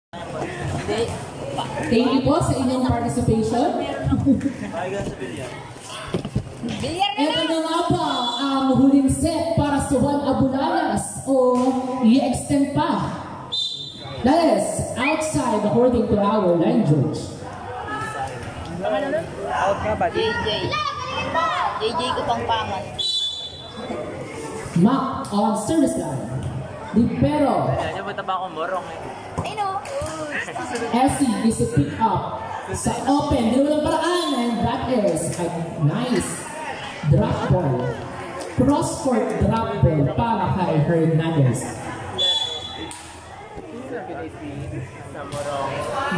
Thank you po sa inyong participation. Ito na nga pa ang huling set para sa Juan Abulalas o i-extend pa. That is outside according to our line judge. Out nga ba? JJ ko pang pangan. Mac on service line. Libero. Ano ba taba akong morong eh? Essie is a pick up sa open. Di walang paraan and that is a nice drop ball. Cross court drop ball para kay Hernandez.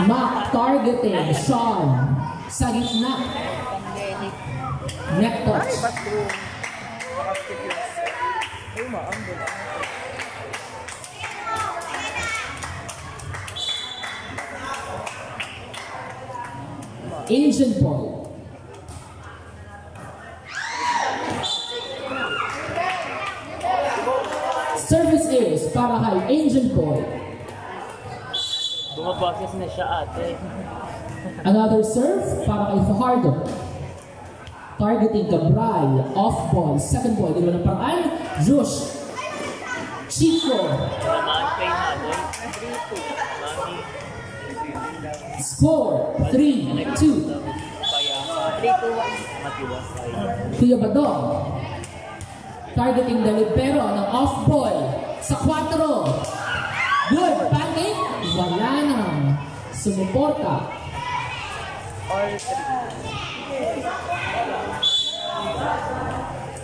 Mac targeting Sean sa gitna. Neck touch. Asian Boy. Service is para kay Angel Boy. Bumaboses na siya ate. Another serve para kay Fajardo. Targeting Cabral. Off ball. Second ball. Di ba ng paraan? Josh. Chico. Score 3-2. Kuya Badong. Targeting the libero ng off ball sa 4. Good panic. Wala nang sumuporta.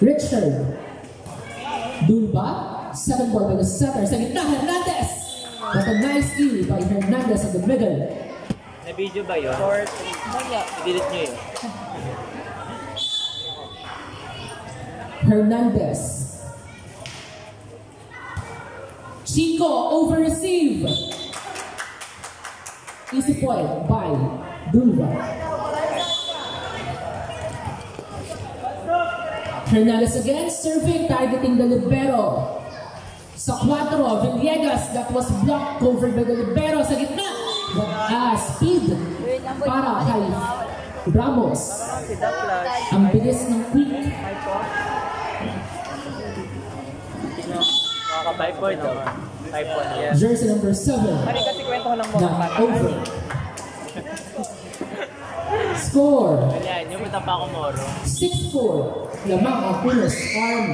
Richard. Dulba. 7 ball by the center. Sa gitna, Hernandez. But a nice steal by Hernandez at the middle. Na-video ba yun? I-delete nyo yun. Hernandez. Chico over receive. Easy point by Dulva. Hernandez again, serving, targeting the libero. Sa 4, Villegas, that was blocked, covered by the libero sa gitna. But speed para kay Ramos. Ang bilis ng quick. Typhoid daw. Typhoid, yeah. Jersey number 7. Not over. Score. Ayan, yung mata pa ako moro. 6-4. Lamang ang Pulos Farm.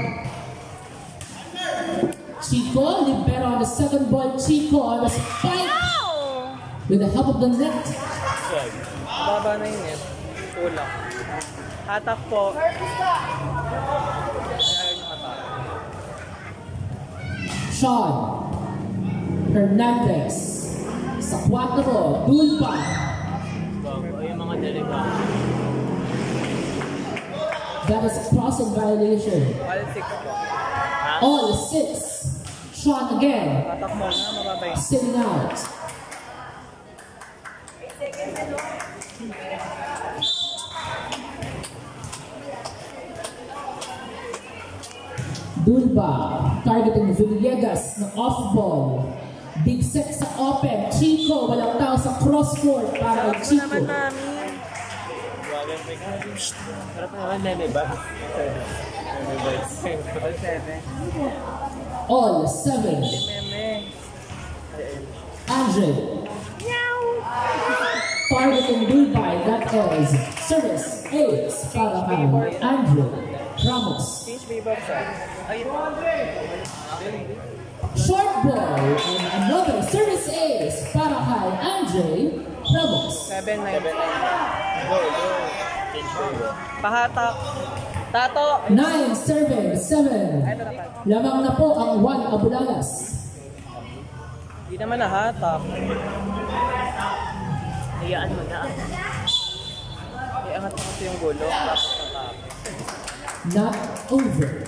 Chico, libero on the second ball. Chico on the spike. With the help of the net. Baba na yung net. Kulang. Hatak po. Sean Hernandez sa 4, Dulpa. Yung mga deliver. That is a crossing violation. All 6 po. All 6. Sean again. Hatak mo na, mababay. Sitting out. Dulba targeting Villegas ng off ball. Big set sa open. Chico, walang tao sa cross court para kay Chico. Sarap naman, meme ba? All 7. Andre. Targeting Dulba, that is service ace para kay Andre Ramos. Short ball and another service ace para kay Andre Ramos. 7-9. Pahatak. Tato. 9 serving 7. Lamang na po ang Juan Abulalas. Hindi naman nahatak. Hayaan mo na. Iangat mo kasi yung gulo. Not over.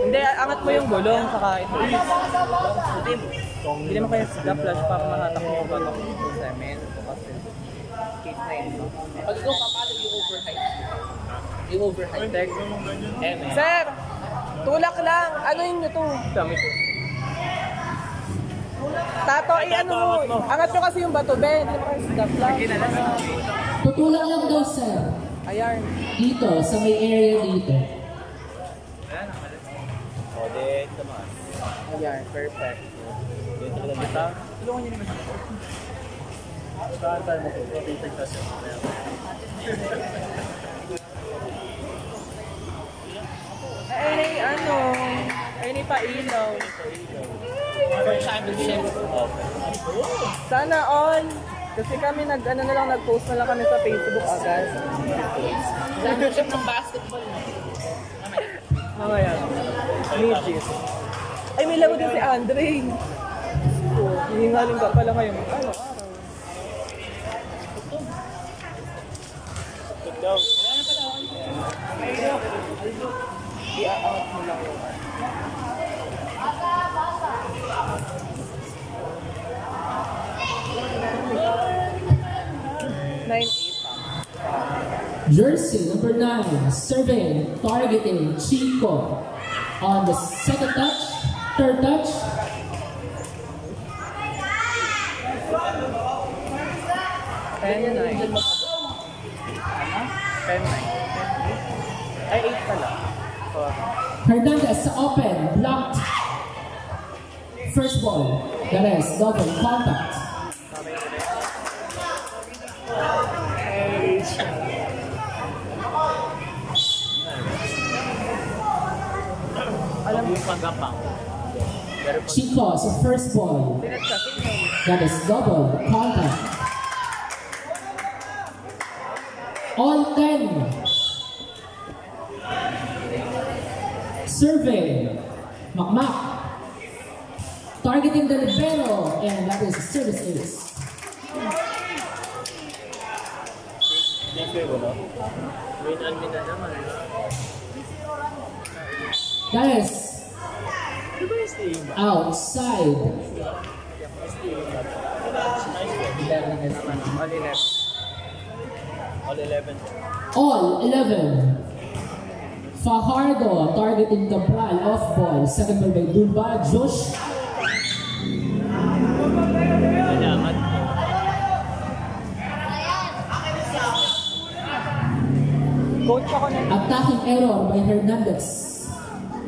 Hindi, angat mo yung gulong saka ito. Hindi naman kaya siga flash para mahatak mo yung gulong sa amin. Kasi case na yun. Pag ikaw papalo yung overheight. Yung overheight. Sir! Tulak lang! Ano yun nyo to? Dami ko. Tato, ano mo? Angat nyo kasi yung bato, Ben. Hindi mo kayo stop lang. Tutulang lang daw, sir. Ayan. Dito, sa may area dito. Ayan, perfect. Tulungan nyo naman. Saan tayo mag-rotating kasi? Ay, ano? Ay, pa ilaw. For championship. Sana all. Kasi kami nag-post na lang kami sa Facebook agad. Championship ng basketball. Mamaya. Midget. Ay, may laro din si Andre. Hihingaling ka pala ngayon. Ano, araw. Go. I-out mo lang yun. Jersey number 9, serving, targeting Chico on the second touch, third touch. Ay, 8 pala. Hernandez sa open, blocked. First ball, that is double contact. Alam mo pagapang. Chico sa first ball, that is double contact. All 10. Survey, Makmak. Targeting the libero, and that is service ace. That is outside. All 11. Fajardo targeting Cabral off ball. Second ball by Dumba. Josh. Coach ako na. Attacking error by Hernandez.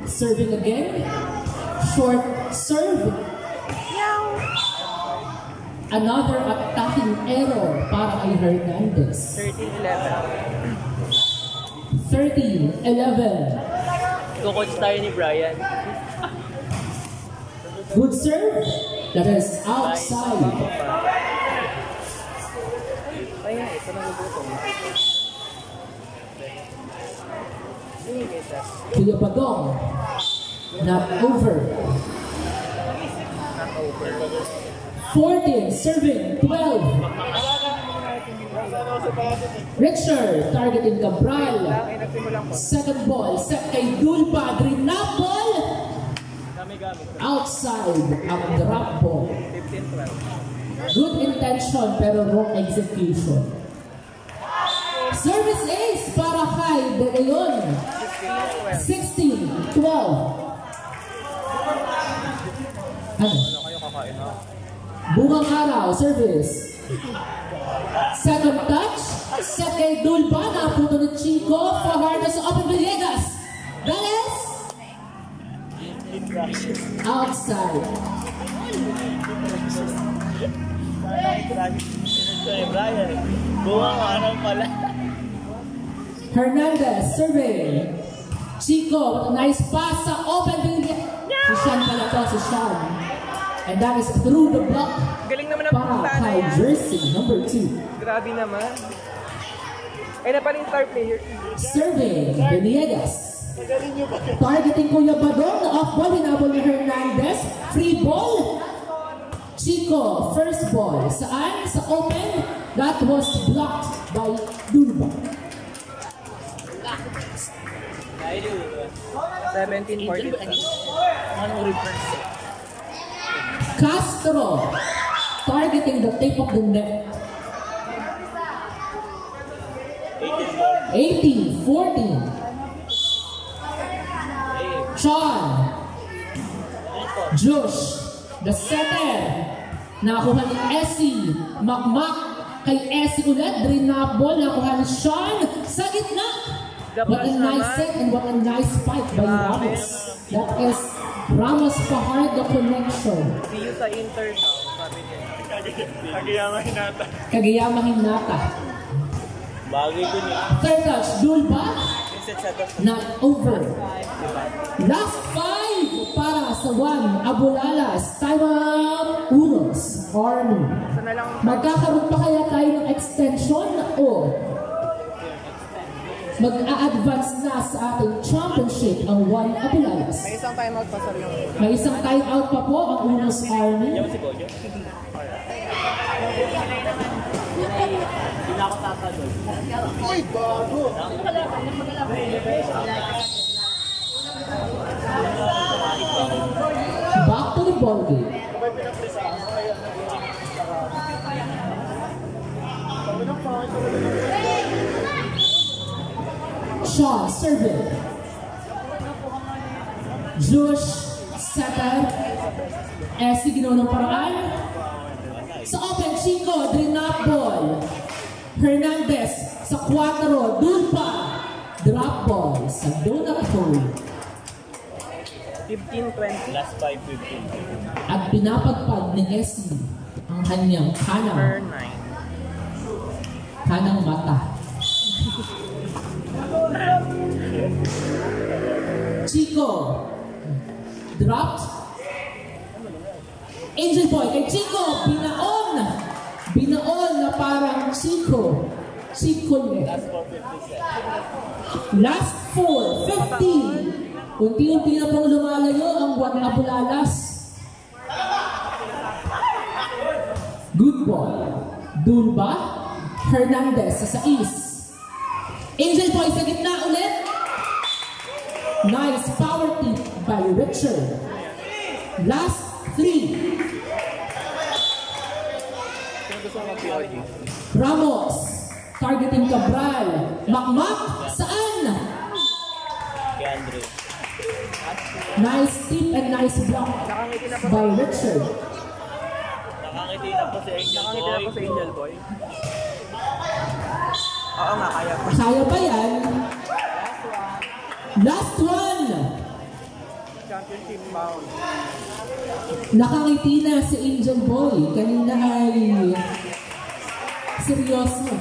Serving again. Short serve. Another attacking error para kay Hernandez. 13-11. Coach tayo ni Brian. Good serve. That is outside. Ayan, ito na nagutong. Kuya Badong. Not over. 14, serving, 12. Richard, targeting Cabral. Second ball, set kay Dulpa. Drop ball. Outside, ang drop ball. 15-12. Good intention, pero wrong execution. Service ace para kay De Leon. 16-12. Ano? Bungang araw, service. Second touch, set kay Dulpa, naputo ni Chico, Fajardo sa open Villegas. That is outside. Brian, buwang araw pala. Hernandez, survey. Chico, with a nice pass sa open Villegas. Si Sean pala to, si Sean. And that is through the block. Galing naman ang para punta na kay yan. jersey number 2. Grabe naman. Ay, na pala yung star player. Survey, Villegas. Targeting Kuya Badong na off ball, hinabol ni Hernandez. Free ball. Chico, first ball. Saan? Sa open. That was blocked by Dulba. 17-40. Castro, targeting the tip of the net. 18-14. Sean, Josh, the setter. Nakakuha ni Essie. Makmak kay Essie ulit. Drain na ball. Nakakuha ni Sean sa gitna. What a nice set and what a nice fight by Ramos. That is Ramos Fajardo connection. See you sa Inter daw, sabi niya. Kagiyama hinata. Kagayama Hinata. Bagay ko niya. Third touch. Dulba. Not over. Last 5 para sa 1. Abulalas. Time out. Unos. Army. Ito na lang. Magkakaroon pa kaya tayo ng extension o mag-a-advance na sa ating championship ang 1 Abulalas? May isang timeout pa sa yung May isang time out pa po ang Unos Army. Yaman si Kojo? Hindi na ako tatagol. Uy, bago! Back to the ball game. Shaw, serving. Josh, setter. Essie, ginawa ng paraan. Sa open, Chico, drop ball. Hernandez, sa 4, Dulpa. Drop ball sa donut hole. 15-20. Last 5-15. At pinapagpag ni Essie ang kanyang Per kanang mata. Chico dropped. Angel Boy kay Chico, binaon na parang Chico net. Last 4, 15. Unti-unti na pong lumalayo ang 1 Abulalas. Good boy. Dulba. Hernandez sa 6. Angel Boy sa gitna ulit. Nice power tip by Richard. Last 3. Ramos. Targeting Cabral. Makmak. Saan? Kay Andre. Nice tip and nice block by Richard. Nakangiti na po si Angel Nakangiti na po sa Boy. Angel Boy. Oo nga, kaya pa. Kaya ba yan? Last 1. Championship bound. Nakangiti na si Angel Boy. Kanina ay seryoso.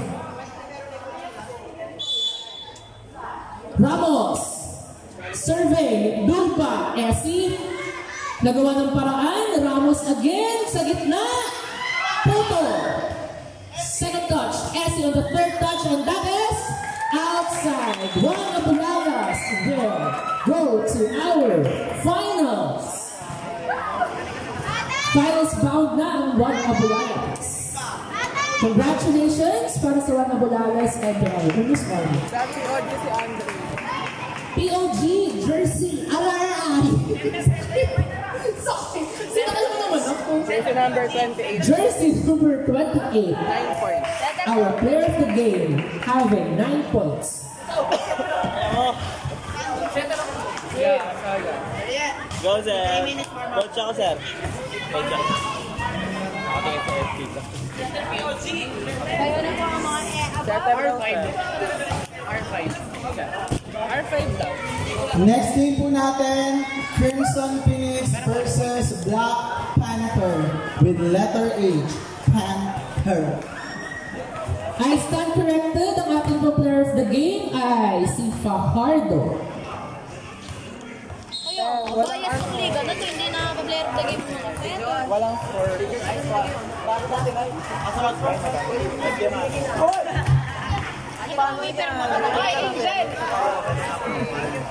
Ramos. Survey. Dulpa. Essie. Nagawa ng paraan. Ramos again. Sa gitna. Puto. Second touch. Essie on the third touch. And that is outside. 1 Abulalas will go to our finals. Finals bound na ang 1 Abulalas. Congratulations para sa 1 Abulalas and Unos Army. Sabi audio si Andre. POG jersey Araray. Sino ka naman ako? Jersey number 28. Jersey number 28. 9 points. Our player of the game having 9 points. Yeah, saga. Go, sir. Coach ako, sir. Coach ako. Nakatingin sa FP ko. Setter R5. R5. R5 daw. Next game po natin, Crimson Phoenix versus Black Panther with letter H, Panther. I stand corrected. Ang ating player of the game ay si Fajardo. Ayun, bias ng liga na to, hindi na pa-player of the game mo. Walang score. Paper mo. Ay, Angel!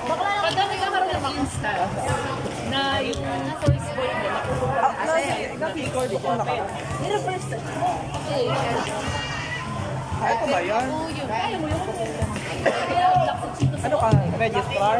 Pag nagkakaroon ng mga stats na yung first goal mo, Naka-record ko na ka. yung first touch mo. Okay. Ito ba yan? Oo, yun. Ayaw mo yung Pero, lakot dito sa Ano ka? Registrar?